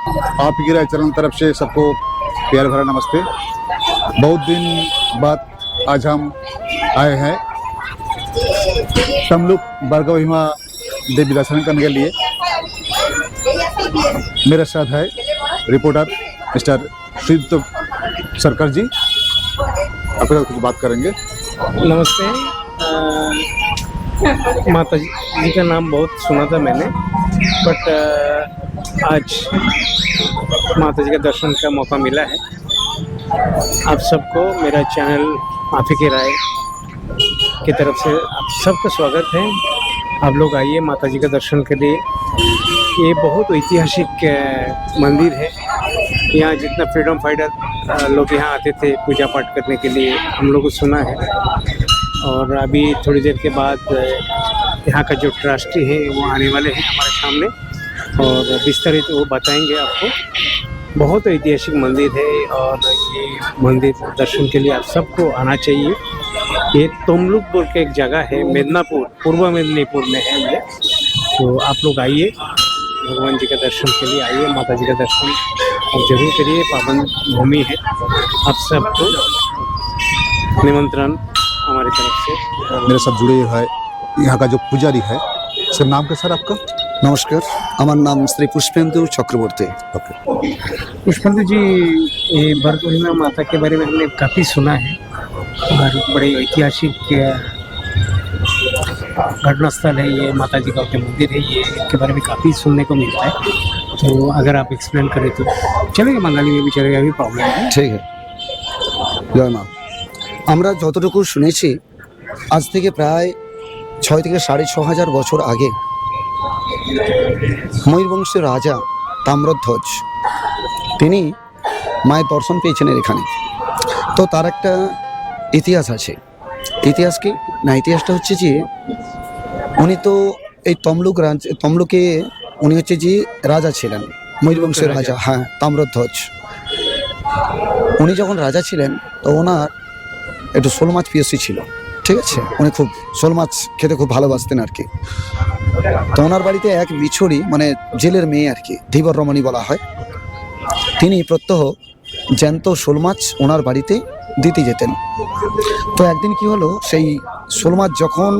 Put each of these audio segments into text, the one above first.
आप गिरा चरण तरफ से सबको प्यार भरा नमस्ते। बहुत दिन बाद आज हम आए हैं तमलुक भार्गव देवी दर्शन करने के लिए। मेरे साथ है रिपोर्टर मिस्टर सिद्ध सरकार जी, आपके साथ कुछ बात करेंगे। नमस्ते। माता जी का नाम बहुत सुना था मैंने, बट आज माता जी का दर्शन का मौका मिला है। आप सबको मेरा चैनल आप ही की राय की तरफ से आप सबका स्वागत है। आप लोग आइए माता जी का दर्शन के लिए। ये बहुत ऐतिहासिक मंदिर है। यहाँ जितना फ्रीडम फाइटर लोग यहाँ आते थे पूजा पाठ करने के लिए, हम लोग को सुना है। और अभी थोड़ी देर के बाद यहाँ का जो ट्रस्टी है वो आने वाले हैं हमारे सामने और विस्तारित वो बताएंगे आपको। बहुत ऐतिहासिक मंदिर है और ये मंदिर दर्शन के लिए आप सबको आना चाहिए। ये तमलुक बोल के एक जगह है, मेदिनीपुर, पूर्व मेदिनीपुर में है ये। तो आप लोग आइए, भगवान जी का दर्शन के लिए आइए, माता जी का दर्शन आप जरूर करिए। पावन भूमि है, आप सबको निमंत्रण हमारी तरफ से। मेरे साथ जुड़े है यहाँ का जो पुजारी है, सर नाम क्या सर आपका? नमस्कार, আমার নাম শ্রী पुष्पेंदु चक्रवर्ती। पुष्पेंदु जी, ये भार्गव माता के बारे में हमने काफ़ी सुना है और बड़े ऐतिहासिक घटनास्थल है ये। माता जी का जो मंदिर है ये, इसके बारे में काफ़ी सुनने को मिलता है। तो अगर आप एक्सप्लेन करें तो चलेगा, बंगाली में भी चलेगा, अभी प्रॉब्लम है। ঠিক আছে, জয় মা। আমরা যতটুকু শুনেছি আজ থেকে প্রায় 6 থেকে 6,500 বছর আগে ময়ূরবংশের রাজা তাম্রধ্বজ তিনি মায়ের দর্শন পেয়েছেন এখানে। তো তার একটা ইতিহাস আছে। ইতিহাস কি না, ইতিহাসটা হচ্ছে যে উনি তো এই তমলুকে উনি হচ্ছে যে রাজা ছিলেন, ময়ূরবংশের রাজা। হ্যাঁ, তাম্রধ্বজ। উনি যখন রাজা ছিলেন তো ওনার একটু শোল মাছ প্রিয়সী ছিল, ঠিক আছে। উনি খুব শোল মাছ খেতে খুব ভালোবাসতেন আর কি। তো ওনার বাড়িতে এক মিছরি, মানে জেলের মেয়ে আর কি, ধীবর রমণী বলা হয়, তিনি প্রত্যহ জ্যান্ত শোল মাছ ওনার বাড়িতে দিতে যেতেন। তো একদিন কি হলো, সেই শোল মাছ যখন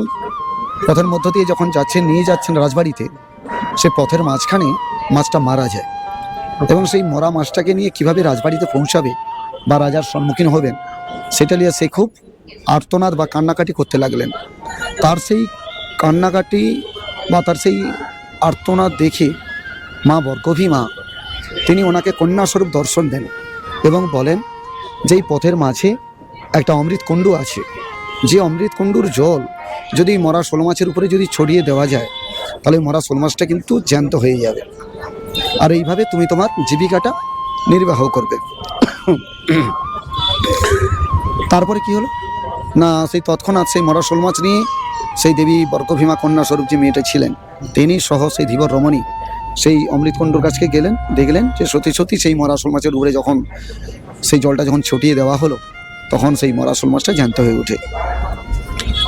পথের মধ্য দিয়ে যখন নিয়ে যাচ্ছেন রাজবাড়িতে, সে পথের মাঝখানে মাছটা মারা যায়। এবং সেই মরা মাছটাকে নিয়ে কিভাবে রাজবাড়িতে পৌঁছাবে বা রাজার সম্মুখীন হবেন সেটা নিয়ে সে খুব আর্তনাদ বা কান্নাকাটি করতে লাগলেন। তার সেই কান্নাকাটি বা তার সেই আর্তনাদ দেখে মা বরকভী মা তিনি ওনাকে কন্যাস্বরূপ দর্শন দেন এবং বলেন যে এই পথের মাঝে একটা অমৃত কুণ্ডু আছে, যে অমৃত কুণ্ডুর জল যদি মরা শোল মাছের উপরে যদি ছড়িয়ে দেওয়া যায় তাহলে মরা শোল মাছটা কিন্তু জ্যান্ত হয়ে যাবে, আর এইভাবে তুমি তোমার জীবিকাটা নির্বাহ করবে। তারপরে কি হলো না, সেই তৎক্ষণাৎ সেই মরা শোল মাছ নিয়ে সেই দেবী বরকভীমা কন্যাস্বরূপ যে মেয়েটা ছিলেন তিনি সহ সেই ধীবর রমণী সেই অমৃতকুণ্ডুর কাছে গেলেন। দেখলেন যে সত্যি সত্যি সেই মরা শোল মাছের উপরে যখন সেই জলটা যখন ছটিয়ে দেওয়া হলো তখন সেই মরা শোল মাছটা জ্যান্ত হয়ে ওঠে।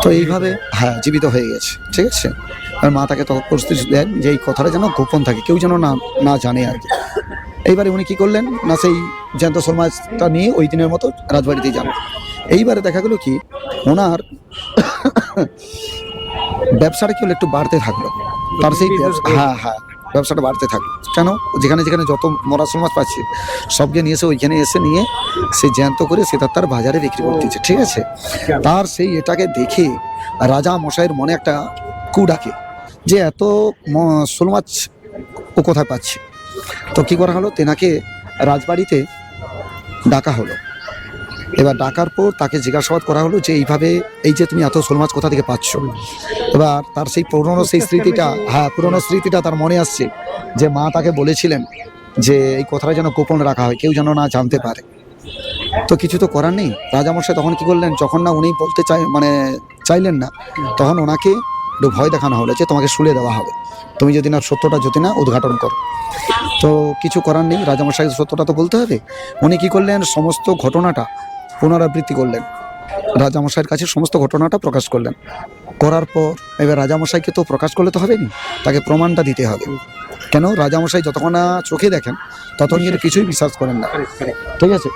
তো এইভাবে হ্যাঁ জীবিত হয়ে গেছে, ঠিক আছে। আর মা তাকে তখন প্রস্তুতি দেন যে এই কথাটা যেন গোপন থাকে, কেউ যেন না জানে আর কি। এইবারে উনি কী করলেন না, সেই জ্যান্ত শোল মাছটা নিয়ে ওই দিনের মতো রাজবাড়িতেই যান। এইবারে দেখা গেল কি ওনার ব্যবসাটা কি হলো একটু বাড়তে থাকলো। তার সেই ব্যবসাটা বাড়তে থাকলো। কেন, যেখানে যেখানে যত মরা শোল মাছ পাচ্ছে সবকে নিয়ে এসে ওইখানে নিয়ে সে জ্যান্ত করে সে তার বাজারে বিক্রি করতেছে, ঠিক আছে। তার সেই এটাকে দেখে রাজা মশাইয়ের মনে একটা কু ডাকে যে এত শোল মাছ ও কোথায় পাচ্ছে। তো কী করা হলো, তেনাকে রাজবাড়িতে ডাকা হলো। এবার ডাকার পর তাকে জিজ্ঞাসাবাদ করা হলো যে এইভাবে এই যে তুমি এত শোল মাছ কোথা থেকে পাচ্ছ। এবার তার সেই পুরনো স্মৃতিটা তার মনে আসছে যে মা তাকে বলেছিলেন যে এই কথাটা যেন গোপন রাখা হয়, কেউ যেন না জানতে পারে। তো কিছু তো করার নেই। রাজামশাই তখন কি করলেন, যখন না উনি বলতে চাইলেন না, তখন ওনাকে একটু ভয় দেখানো হলো যে তোমাকে শুলে দেওয়া হবে, তুমি যদি না সত্যটা উদ্ঘাটন করো। তো কিছু করার নেই, রাজামশাই সত্যটা তো বলতে হবে। উনি কী করলেন, সমস্ত ঘটনাটা পুনরাবৃত্তি করলেন, রাজামশাইয়ের কাছে সমস্ত ঘটনাটা প্রকাশ করার পর এবার রাজামশাইকে তো প্রকাশ করলে তো হবে না, তাকে প্রমাণটা দিতে হবে। কেন রাজামশাই যতক্ষণ না চোখে দেখেন ততক্ষণ কিন্তু কিছুই বিশ্বাস করেন না, ঠিক আছে।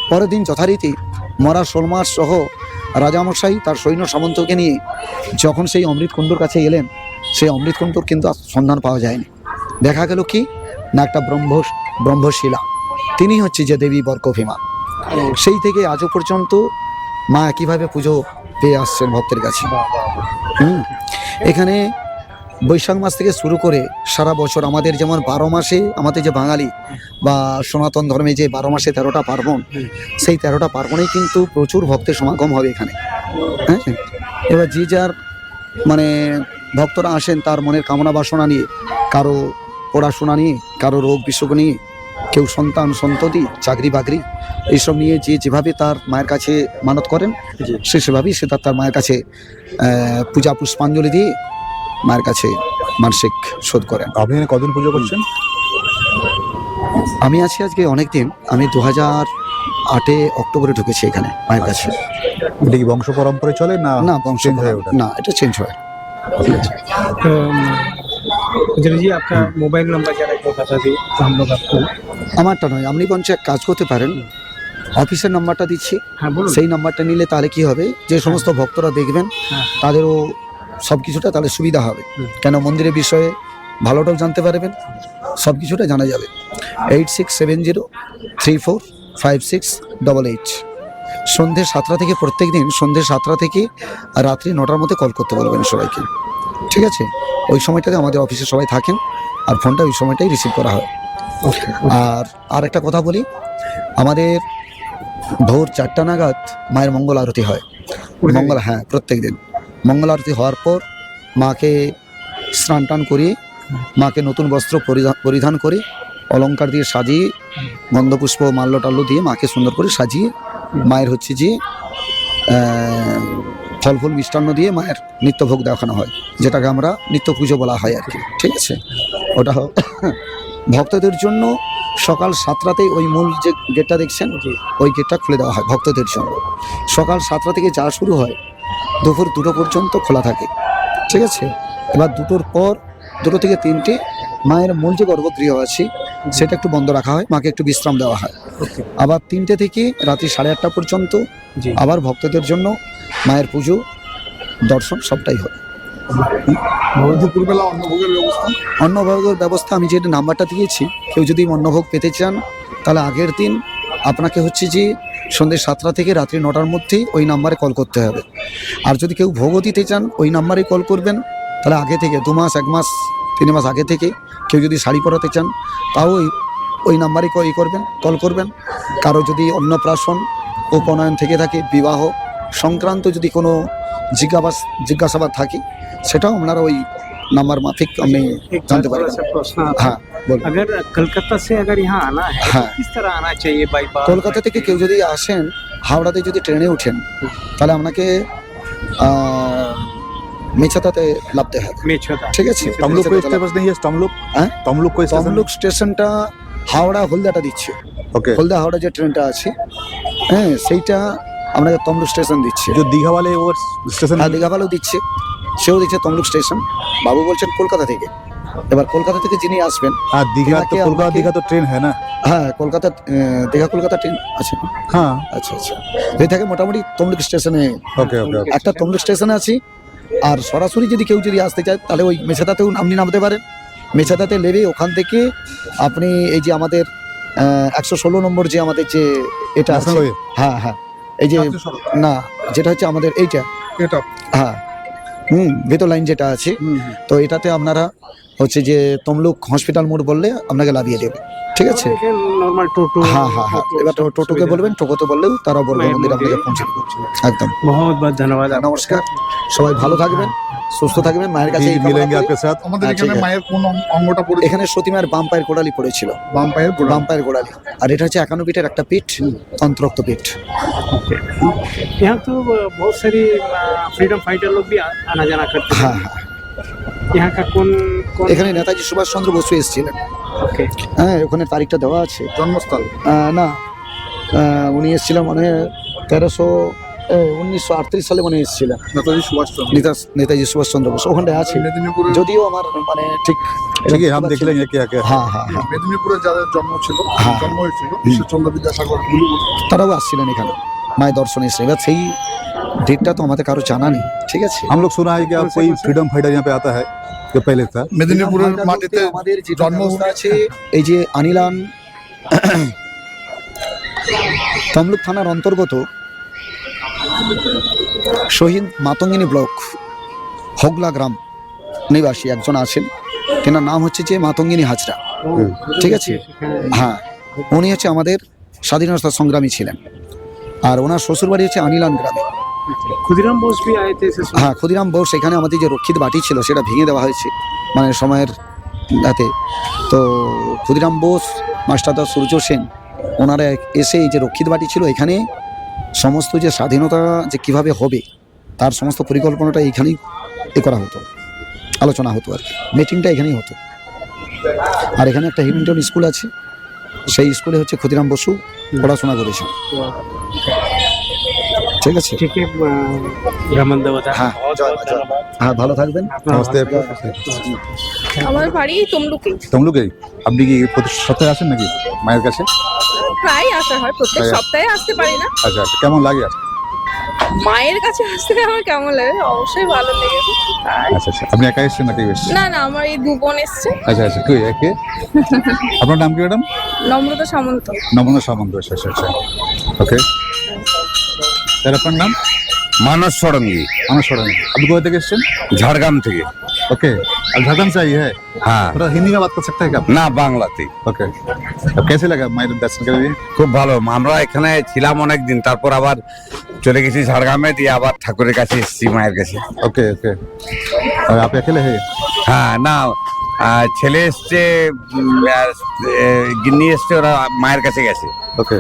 পরের দিন যথারীতি মরা শোল মাছ সহ রাজামশাই তার সৈন্য সামন্তকে নিয়ে যখন সেই অমৃতকুণ্ডর কাছে এলেন, সেই অমৃতকুণ্ডর কিন্তু আর সন্ধান পাওয়া যায়নি। দেখা গেল কি না একটা ব্রহ্মশিলা, তিনি হচ্ছে যে দেবী বরকভিমা। সেই থেকে আজও পর্যন্ত মা একইভাবে পুজো পেয়ে আসছেন ভক্তের কাছে। এখানে বৈশাখ মাস থেকে শুরু করে সারা বছর আমাদের যেমন 12 মাসে আমাদের যে বাঙালি বা সনাতন ধর্মে যে 12 মাসে 13টা পার্বণ, সেই 13টা পার্বণেই কিন্তু প্রচুর ভক্তের সমাগম হবে এখানে। হ্যাঁ, এবার যে যার মানে ভক্তরা আসেন তার মনের কামনা বাসনা নিয়ে, কারো পড়াশোনা নিয়ে, কারো রোগ বিসুখ নিয়ে, কেউ সন্তান সন্ততি চাকরি বাকরি এইসব নিয়ে যে যেভাবে তার মায়ের কাছে মানত করেন সে সেভাবেই সে তার মায়ের কাছে পূজা পুষ্পাঞ্জলি দিয়ে মায়ের কাছে মানসিক শোধ করেন। আপনি এখানে কদিন পুজো করছেন? আমি আছি আজকে অনেক দিন, আমি 2008 অক্টোবরে ঢুকেছি এখানে মায়ের কাছে। এটা কি বংশ পরম্পরায় চলে না? না বংশ চেঞ্জ হয়ে ওঠে? না, এটা চেঞ্জ হয়। तो पुजारी जी आपका मोबाइल नंबर जरा एक बता दिए तो हम लोग आपको। আমারটা নয়, আপনি বঞ্চ এক কাজ করতে পারেন, অফিসের নাম্বারটা দিচ্ছি, हाँ बोलो। সেই নাম্বারটা নিলে তাহলে কি হবে, যে সমস্ত ভক্তরা দেখবেন হ্যাঁ। তাদেরও সব কিছুটা তাহলে সুবিধা হবে, কেন মন্দিরের বিষয়ে ভালোটাও জানতে পারবেন, সব কিছুটা জানা যাবে। 8670345688। সন্ধ্যে 7টা থেকে প্রত্যেক দিন সন্ধ্যে 7টা থেকে রাত্রি 9টার মধ্যে কল করতে বলবেন সবাইকে, ঠিক আছে। ওই সময়টাতে আমাদের অফিসে সবাই থাকেন আর ফোনটা ওই সময়টাই রিসিভ করা হয়। আর একটা কথা বলি, আমাদের ভোর 4টা নাগাদ মায়ের মঙ্গল আরতি হয়। মঙ্গল, হ্যাঁ, প্রত্যেক দিন মঙ্গল আরতি হওয়ার পর মাকে স্নান টান করিয়ে মাকে নতুন বস্ত্র পরিধান করে অলংকার দিয়ে সাজিয়ে গন্ধপুষ্প মাল্য টাল্য দিয়ে মাকে সুন্দর করে সাজিয়ে মায়ের হচ্ছে যে ফল ফুল মিষ্টান্ন দিয়ে মায়ের নিত্যভোগ দেখানো হয়, যেটাকে আমরা নিত্য পুজো বলা হয় আর কি, ঠিক আছে। ওটা ভক্তদের জন্য সকাল 7টাতেই ওই মূল যে গেটটা দেখছেন ওই গেটটা খুলে দেওয়া হয় ভক্তদের জন্য। সকাল 7টা থেকে যা শুরু হয় দুপুর 2টো পর্যন্ত খোলা থাকে, ঠিক আছে। এবার 2টোর পর 2টো থেকে 3টে মায়ের মূল যে গর্ভগৃহ আছে সেটা একটু বন্ধ রাখা হয়, মাকে একটু বিশ্রাম দেওয়া হয়। আবার 3টে থেকে রাত্রি 8:30 পর্যন্ত আবার ভক্তদের জন্য মায়ের পুজো দর্শন সবটাই হয়। দুপুরবেলা অন্নভোগের ব্যবস্থা? অন্নভোগের ব্যবস্থা আমি যে নাম্বারটা দিয়েছি, কেউ যদি অন্নভোগ পেতে চান তাহলে আগের দিন আপনাকে হচ্ছে যে সন্ধ্যে 7টা থেকে রাত্রি 9টার মধ্যেই ওই নাম্বারে কল করতে হবে। আর যদি কেউ ভোগও দিতে চান ওই নাম্বারে কল করবেন, তাহলে আগে থেকে 2 মাস 1 মাস 3 মাস আগে থেকে। কেউ যদি শাড়ি পরাতে চান তাও ওই নাম্বারে কল করবেন। কারো যদি অন্নপ্রাশন উপনয়ন থেকে থাকে, বিবাহ সংক্রান্ত যদি কোনো জিজ্ঞাসাবাদ থাকে সেটাও আপনারা ওই নাম্বার माफिक আপনি জানতে পারবেন। प्रश्न হ্যাঁ বলুন। अगर कलकत्ता से अगर यहाँ आना है तो हाँ। किस तरह आना चाहिए बाई बार? কলকাতা থেকে কেউ যদি আসেন, হাওড়াতে যদি ট্রেনে উঠেন তাহলে আপনাকে মেছাতাতে নামতে হবে, मेछोदा। ঠিক আছে। तमलुक कोई स्टेशन नहीं है? तमलुक? হ্যাঁ, तमलुक कोई स्टेशन? তমলুক স্টেশনটা হাওড়া হলদাটা দিচ্ছে, ओके। হলদা হাওড়া যে ট্রেনটা আছে, হ্যাঁ, সেইটা আপনাকে তমলুক স্টেশন দিচ্ছে। जो दीघा वाले वो स्टेशन? আর দীঘাপালেও দিচ্ছে, সেও দিচ্ছে তমলুক স্টেশন। বাবু বলছেন কলকাতা থেকে, এবার কলকাতা থেকে যিনি আসবেন, हाँ दीघा तो दीघा के कोलकाता আমাকে- दीघा तो ट्रेन है ना? হ্যাঁ কলকাতা দীঘা কলকাতা ট্রেন আছে না? हाँ আচ্ছা আচ্ছা, এই থেকে মোটামুটি তমলুক স্টেশনে ओके ओके ओके। একটা তমলুক স্টেশনে আছি। আর সরাসরি যদি কেউ যদি আসতে চায় তাহলে ওই মেছাদাতেও আপনি নামতে পারেন। মেছাদাতে নেবে ওখান থেকে আপনি এই যে আমাদের 116 নম্বর যে আমাদের যে এটা আছে, ন্যাশনাল ওয়ে? হ্যাঁ হ্যাঁ, এই যে না যেটা হচ্ছে আমাদের এইটা, এটা হ্যাঁ ভেতর লাইন যেটা আছে, তো এটাতে আপনারা হচ্ছে যে তমলুক হসপিটাল মোড় বললে আপনাকে লাভিয়ে দেবে, ঠিক আছে। नॉर्मल टोटो। হ্যাঁ হ্যাঁ হ্যাঁ, এবার টোটোকে বলবেন, টোটোতে বললেও তারা বলবে মন্দির আপনাকে পৌঁছে দেবে। একদম। बहुत बहुत धन्यवाद आपका। নমস্কার, সবাই ভালো থাকবেন, সুস্থ থাকবেন, মায়ের কাছে जी এই কামনা मिलेंगे করি। आपके साथ। আমাদের হ্যাঁ, এখানে ঠিক আছে। মায়ের কোন অঙ্গটা পড়ে? এখানে সতী মায়ের বাম পায়ের গোড়ালি পড়েছিল, বাম পায়ের গোড়া। বাম পায়ের গোড়ালি। আর এটা হচ্ছে 51 পিঠের একটা পিঠ, তন্ত্রোক্ত পিঠ। यहाँ तो बहुत सारी फ्रीडम फाइटर लोग भी आना जाना करते हैं। হ্যাঁ হ্যাঁ, यहाँ का कौन कौन? এখানে নেতাজি সুভাষচন্দ্র বসু এসেছিলেন, ओके। হ্যাঁ ওখানে তারিখটা দেওয়া আছে। জন্মস্থল। না উনি এসেছিলেন মানে 1300 1938 সালে মনে এসেছিলেন নেতাজি সুভাষচন্দ্র। নেতাজি সুভাষচন্দ্র বোস ওখানটায় আছে। মেদিনীপুরে যদিও আমার মানে ঠিক ठीक है हम देख लेंगे क्या क्या है। হ্যাঁ হ্যাঁ হ্যাঁ মেদিনীপুরে যাদের জন্ম ছিল, হ্যাঁ। জন্ম হয়েছিল ঈশ্বরচন্দ্র বিদ্যাসাগর তারাও আসছিলেন এখানে মায়ের দর্শনে এসে। এবার সেই ডেটটা তো আমাদের কারো জানা নেই, ঠিক আছে। हम लोग सुना है कि आप कोई फ्रीडम फाइटर यहाँ पे आता है जो पहले था। মেদিনীপুরের মাটিতে আমাদের যে জন্ম জন্মস্থান আছে এই যে আনিলান তমলুক থানার অন্তর্গত শহীদ মাতঙ্গিনী ব্লক হোগলা গ্রাম নিবাসী একজন আছেন, তেনার নাম হচ্ছে যে মাতঙ্গিনী হাজরা, ঠিক আছে। হ্যাঁ, উনি হচ্ছে আমাদের স্বাধীনতা সংগ্রামী ছিলেন, আর ওনার শ্বশুরবাড়ি হচ্ছে আনিলান গ্রামে। खुदीराम बोस भी आए थे ऐसे सुना। হ্যাঁ, ক্ষুদিরাম বোস এখানে আমাদের যে রক্ষিত বাটি ছিল সেটা ভেঙে দেওয়া হয়েছে মানে সময়ের হাতে। তো ক্ষুদিরাম বোস, মাস্টারদা সূর্য সেন ওনারা এসে এই যে রক্ষিত বাটি ছিল এখানে সমস্ত যে স্বাধীনতা যে কিভাবে হবে তার সমস্ত পরিকল্পনাটা এইখানেই করা হতো, আলোচনা হতো আর কি। মিটিংটা এখানেই হতো। আর এখানে একটা হিমিন্টন স্কুল আছে, সেই স্কুলে হচ্ছে ক্ষুদিরাম বসু পড়াশোনা করেছেন, ঠিক আছে। ठीक है ब्राह्मण देवता। হ্যাঁ হ্যাঁ, ভালো থাকবেন। नमस्ते। আমার বাড়ি তমলুকে। तुम लोग আপনি কি প্রতি সপ্তাহে আসেন নাকি মায়ের কাছে? প্রায় আসা হয়, প্রত্যেক প্রায়। সপ্তাহে আসতে পারি না। আচ্ছা আচ্ছা, কেমন লাগে? মায়ের কাছে আসতে আমার কেমন লাগে, অবশ্যই ভালো লেগেছে। আর আচ্ছা আচ্ছা, আপনি একা এসেছেন নাকি এসেছেন? না না, আমার এই দু বোন এসছে। আচ্ছা আচ্ছা, তুই একে আপনার নাম কি ম্যাডাম? নম্রতা সামন্ত। নমনা সামন্ত। আচ্ছা আচ্ছা আচ্ছা, ওকে। স্যার আপনার নাম? मानस सोरंगी, আমার সরান। আপনি কোথা থেকে এসেছেন? झाड़ग्राम থেকে। ओके, अब झारखंड से आई है। হ্যাঁ, थोड़ा हिंदी में बात कर सकते हैं क्या? না বাংলাতে। ओके, अब कैसे लगा मायर दर्शन के लिए? খুব ভালো। আমরা এখানে ছিলাম অনেক দিন, তারপর আবার চলে গেছি ঝাড়গ্রামে, দিয়ে আবার ঠাকুরের কাছে এসেছি, মায়ের কাছে। ओके ओके, और आप अकेले हैं? হ্যাঁ, না ছেলে এসছে, আর, গিন্নি এসছে, ওরা মায়ের কাছে গেছে। ओके,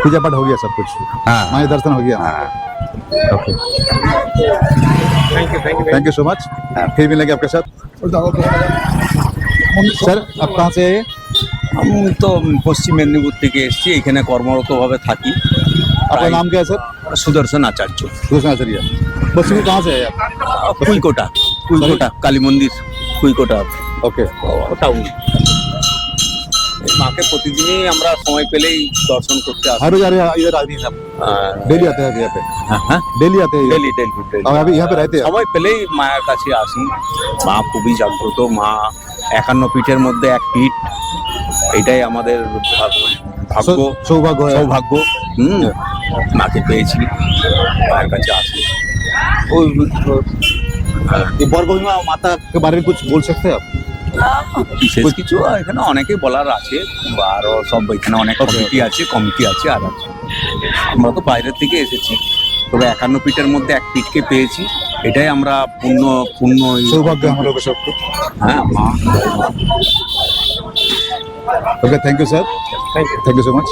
पूजा पाठ हो गया सब कुछ? হ্যাঁ मायर दर्शन हो गया? হ্যাঁ। Okay, thank you thank you so much. फिर मिलेंगे आपके साथ। सर आप कहाँ से आए? আমি তো পশ্চিম মেদিনীপুর থেকে এসেছি, এখানে কর্মরতভাবে থাকি। आपका नाम क्या है सर? সুদর্শন আচার্য, दूसरा आचार्य। पश्चिम कहाँ से आए आप? কুইকোটা, কুইকোটা কালী মন্দির, কুইকোটা ओके, টাউন। মাকে প্রতিদিনই আমরা সময় পেলেই দর্শন করতে আসি। हर रोज आ रहे हैं इधर? आदमी सब डेली आते हैं यहाँ पे? হ্যাঁ, डेली आते हैं इधर? ডেলি ডেলি ডেলি और अभी यहाँ पे रहते हैं? সময় পেলেই মায়ের কাছে আসি। মা খুবই জাগ্রত, মা 51 পীঠের মধ্যে এক পীঠ, এটাই আমাদের ভাগ্য, सौभाग्य है। সৌভাগ্য। মাকে পেয়েছি, মায়ের কাছে আসি। ये बरगोहिमा माता के बारे में कुछ बोल सकते हैं आप? বিশেষ কিছু এখানে অনেকে বলার আছে, বা আরো সব এখানে অনেক কমিটি আছে আর আছে। আমরা তো বাইরের থেকে এসেছি, তবে 51 পীঠের মধ্যে এক পীঠকে পেয়েছি, এটাই আমরা পূর্ণ सौभाग्य हम लोग सबको। হ্যাঁ মা। Okay, thank you sir, thank you so much.